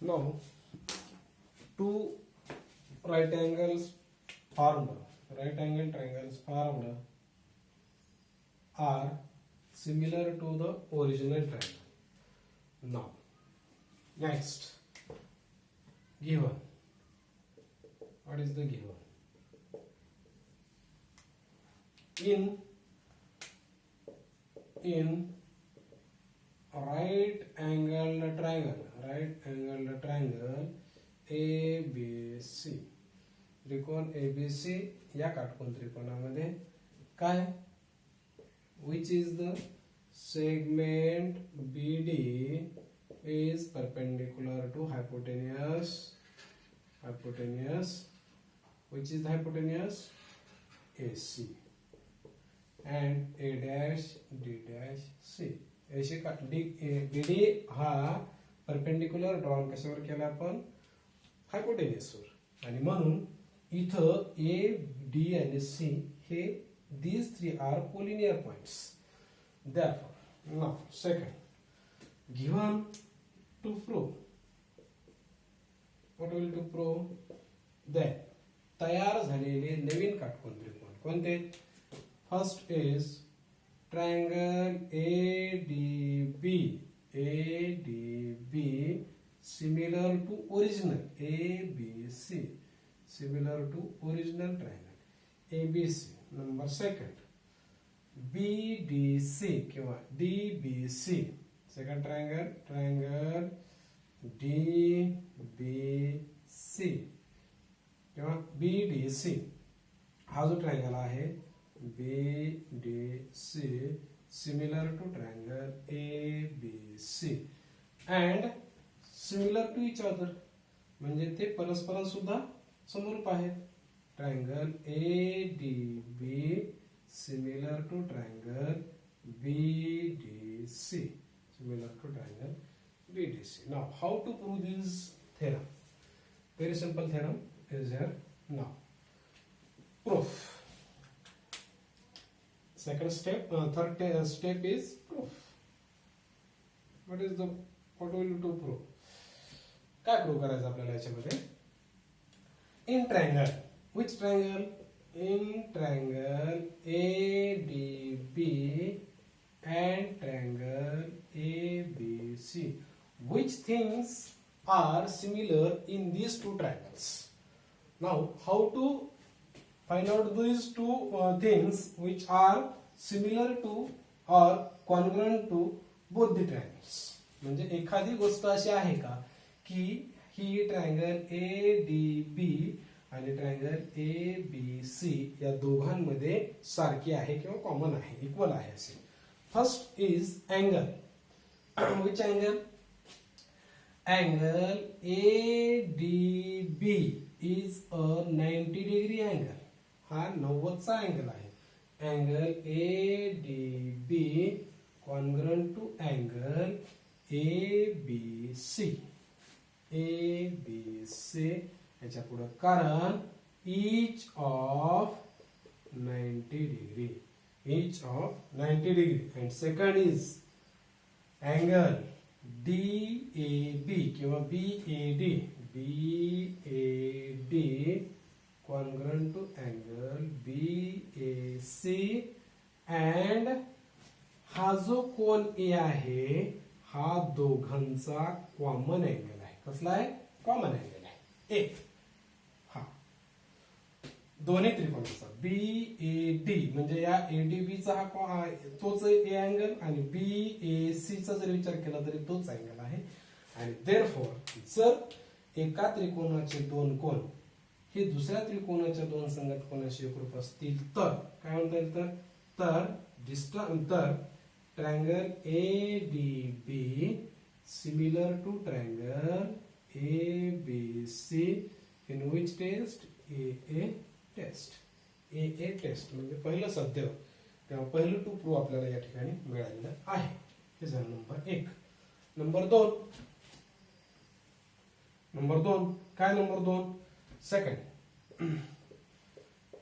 Now, two right angles formed, right angle triangles formed are similar to the original triangle. Now, next, given. What is the given? In right angled triangle ABC, त्रिकोण ABC या काटकोन त्रिकोणामध्ये काय, which is the segment BD is perpendicular to hypotenuse, which is the hypotenuse AC, and A dash D dash C. AC का BD हा perpendicular drawn कशावर केला आपण, हायपोटेन्युसवर, आणि म्हणून इथं A, D आणि C हे these three are collinear points. Therefore, now second, given to prove, what will to prove that तयार झालेले नवीन काटकोन त्रिकोण कोणते, first is triangle ADB similar to original ABC, similar to original triangle ABC. Number second, BDC किंवा DBC, second triangle DBC किंवा BDC, हा जो triangle आहे BDC similar to triangle ABC and similar to each other, म्हणजे ते परस्पर सुद्धा समरूप आहेत. Triangle ADB similar to triangle BDC, similar to triangle BDC. Now, how to prove this theorem? Very simple theorem is here. Now, proof. Second step, third step is proof. What will you do proof? काय prove करायचं आपल्याला याच्यामध्ये, in triangle, which triangle? In triangle ADB and triangle ABC, which things are similar in these two triangles? Now, how to find out these two things which are similar to or congruent to both the triangles? म्हणजे एखादी गोष्ट अशी आहे का की ही triangle ADB आणि triangle ABC या दोघांमध्ये सारखी आहे किंवा कॉमन आहे, इक्वल आहे असे. First is angle. Which angle? Angle ADB is a 90 degree angle. हा 90चा अँगल आहे. Angle ADB congruent to angle ABC याच्या पुढे, कारण each of 90 degree, and second is angle DAB किंवा BAD congruent to angle BAC, and हा जो कोन A आहे हा दोघांचा कॉमन अँगल आहे. कसला आहे? कॉमन अँगल आहे एक. हा दोन्ही त्रिकोणाचा BAD म्हणजे या ADB चा हा तोच A अँगल आणि BAC चा जर विचार केला तरी तोच अँगल आहे. आणि देअरफॉर जर एका त्रिकोणाचे दोन कोन हे दुसऱ्या त्रिकोणाच्या दोन संगत कोनाशी एकरूप असतील तर काय म्हणता येईल, तर triangle ADB similar to triangle ABC in which test? AA test म्हणजे पहिलं सत्य किंवा पहिलं टू प्रूव्ह आपल्याला या ठिकाणी मिळालेलं आहे. हे झालं नंबर 1. नंबर 2 काय? Number 2 second,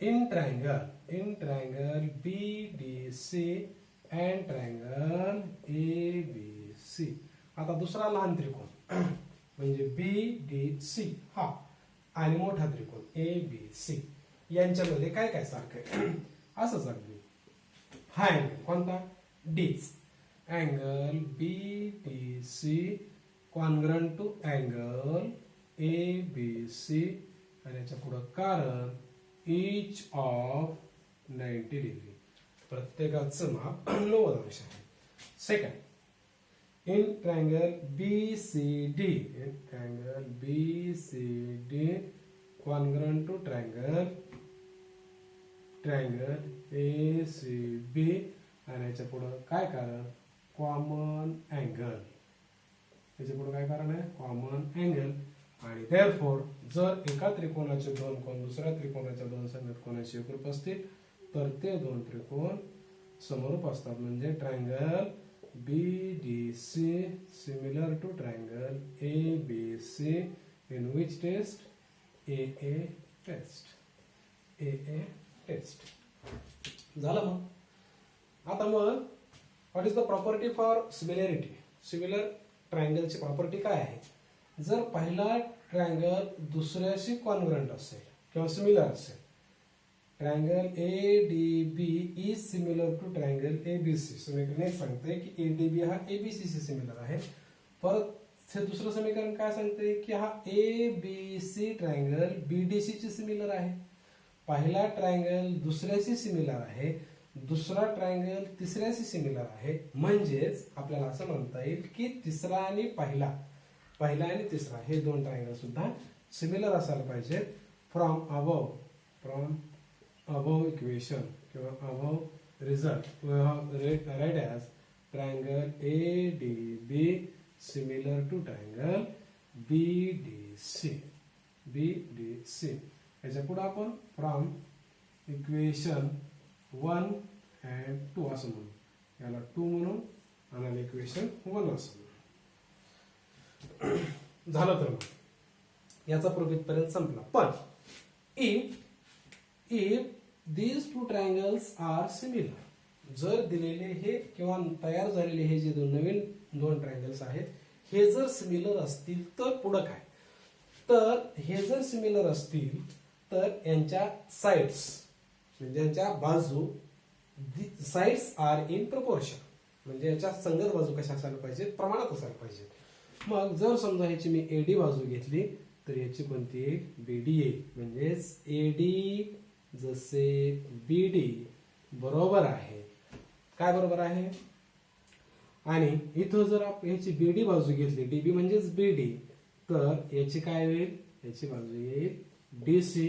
in triangle BDC and triangle ABC. आता दुसरा लहान त्रिकोण म्हणजे BDC हा आणि मोठा त्रिकोण ABC यांच्यामध्ये काय काय सारखं आहे असंच अगदी हा अँगल कोणता डीच angle BDC congruent to angle ABC आणि याच्या पुढे कारण each of 90 डिग्री प्रत्येकाचं माप 90 अंश आहे. Second in triangle BCD congruent to triangle ACB आणि याच्या पुढे काय कारण कॉमन अँगल याच्या पुढे काय कारण आहे कॉमन अँगल आणि therefore जर एका त्रिकोणाचे दोन कोन दुसऱ्या त्रिकोणाच्या दोन संगत कोनाशी एकरूप असतील तर ते दोन त्रिकोण समरूप असतात म्हणजे triangle BDC similar to triangle ABC in which test AA test झालं मग आता मग what is the property for similarity similar ट्रायंगलची प्रॉपर्टी काय आहे जर पहिला ट्रायंगल दुसऱ्याशी कॉन्ग्रंट असेल किंवा सिमिलर असेल triangle ADB is similar to triangle ABC समीकरण सांगते की ADB हा ABC शी सिमिलर आहे परत हे दुसरं समीकरण काय सांगते की हा ABC ट्रायंगल BDC शी सिमिलर आहे पहिला ट्रायंगल दुसऱ्याशी सिमिलर आहे दुसरा ट्रायंगल तिसऱ्याशी सिमिलर आहे म्हणजेच आपल्याला असं म्हणता येईल की तिसरा आणि पहिला आणि तिसरा हे दोन ट्रायंगल सुद्धा सिमिलर असायला पाहिजेत फ्रॉम अबव इक्वेशन किंवा above result we have write as triangle ADB similar to triangle BDC याच्या पुढे आपण फ्रॉम इक्वेशन 1 and 2 असं म्हणू याला 2 म्हणून आणि इक्वेशन 1 असं झालं तर याचा प्रूफ इथपर्यंत संपला पण if these two triangles are similar जर दिलेले हे किंवा तयार झालेले हे जे नवीन दोन ट्रायंगल्स आहेत हे जर सिमिलर असतील तर पुढे काय तर हे जर सिमिलर असतील तर यांच्या साइड्स म्हणजे यांच्या बाजू साइड्स आर इन प्रपोर्शन म्हणजे याच्या संगत बाजू कशा असायला पाहिजे प्रमाणात असायला पाहिजे मग जर समजा ह्याची मी AD बाजू घेतली तर याची कोणती BD येईल म्हणजेच AD जसे BD बरोबर आहे काय बरोबर आहे आणि इथं जर आपण याची BD बाजू घेतली DB म्हणजेच BD तर याची काय होईल याची बाजू येईल DC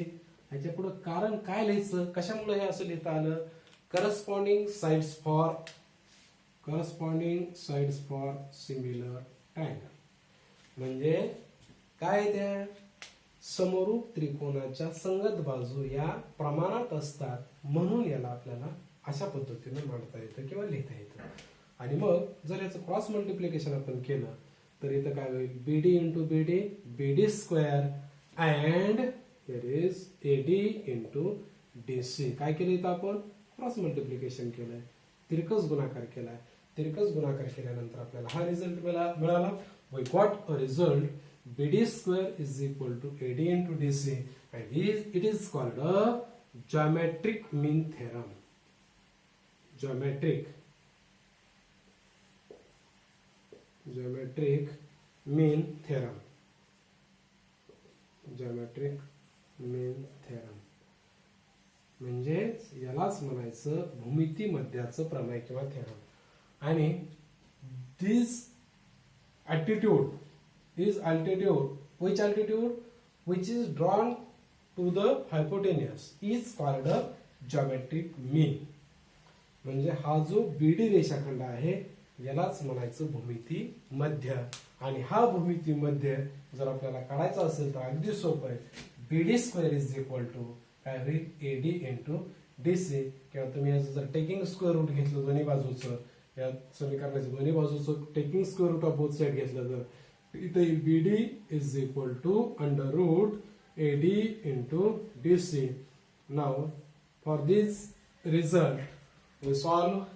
याच्या पुढे कारण काय लिहायचं कशामुळे हे असं लिहिता आलं corresponding sides for similar triangle म्हणजे काय त्या समरूप त्रिकोणाच्या संगत बाजू या प्रमाणात असतात म्हणून याला आपल्याला अशा पद्धतीने मांडता येतं किंवा लिहिता येतं आणि मग जर याचं क्रॉस मल्टिप्लिकेशन आपण केलं तर इथं काय होईल BD into BD square and here is AD into DC काय केलं इथं आपण क्रॉस मल्टिप्लिकेशन केलंय तिरकस गुणाकार केलाय तिरकस गुणाकार केल्यानंतर आपल्याला हा रिझल्ट मिळाला we got a result BD square is equal to AD into DC and it is called a geometric mean theorem. Geometric mean theorem. Geometric mean theorem. म्हणजे यालाच म्हणायचं भूमिती मध्याचं प्रमेय किंवा थेरम आणि दिस altitude is altitude which is drawn to the hypotenuse is called a geometric mean म्हणजे हा जो BD रेषाखंड आहे यालाच म्हणायचं भूमिती मध्य आणि हा भूमिती मध्य जर आपल्याला काढायचा असेल तर अगदी सोपं आहे BD square is equal to काय होईल AD इंटू DC किंवा तुम्ही याचं जर टेकिंग स्क्वेअर रूट घेतलं दोन्ही बाजूचं या समीकरणाच्या दोन्ही बाजूचं taking square root of both side घेतलं तर इथे BD is equal to under root AD into DC now for this result we solve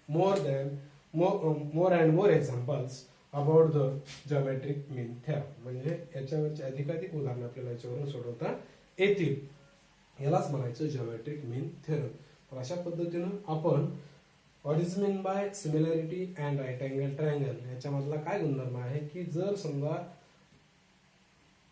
more and more examples about the geometric mean theorem. म्हणजे याच्यावरची अधिकाधिक उदाहरणं आपल्याला याच्यावरून सोडवता येतील. यालाच म्हणायचं जॉमेट्रिक मीन थेरम. तर अशा पद्धतीनं आपण what is mean by similarity and right angle triangle याच्यामधला काय गुणधर्म आहे की जर समजा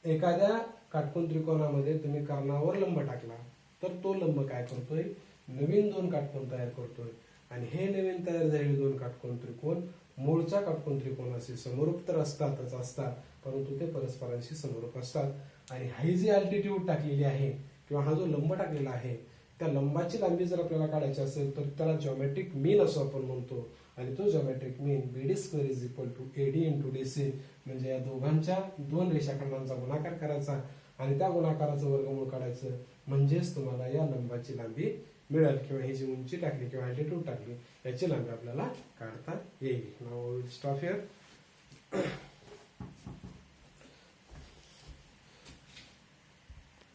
एखाद्या काटकोन त्रिकोणामध्ये तुम्ही कर्णावर लंब टाकला तर तो लंब काय करतोय, नवीन दोन काटकोन तयार करतोय आणि हे नवीन तयार झालेले दोन काटकोन त्रिकोण मूळच्या काटकोन त्रिकोणाशी समरूप तर असतातच असतात, परंतु ते परस्परांशी समरूप असतात. आणि ही जी अल्टिट्यूड टाकलेली आहे किंवा हा जो लंब टाकलेला आहे त्या लंबाची लांबी जर आपल्याला काढायची असेल तर त्याला जॉमेट्रिक मीन असं आपण म्हणतो. आणि तो geometric mean BD square is equal to AD into DC. म्हणजे या दोघांच्या दोन रेषाखंडांचा गुणाकार करायचा आणि त्या गुणाकाराचं वर्गमूळ काढायचं, म्हणजेच तुम्हाला या लंबाची लांबी मिळेल किंवा ही जी उंची टाकली किंवा अल्टिट्यूड टाकली याची लांबी आपल्याला काढता येईल. Now stop here.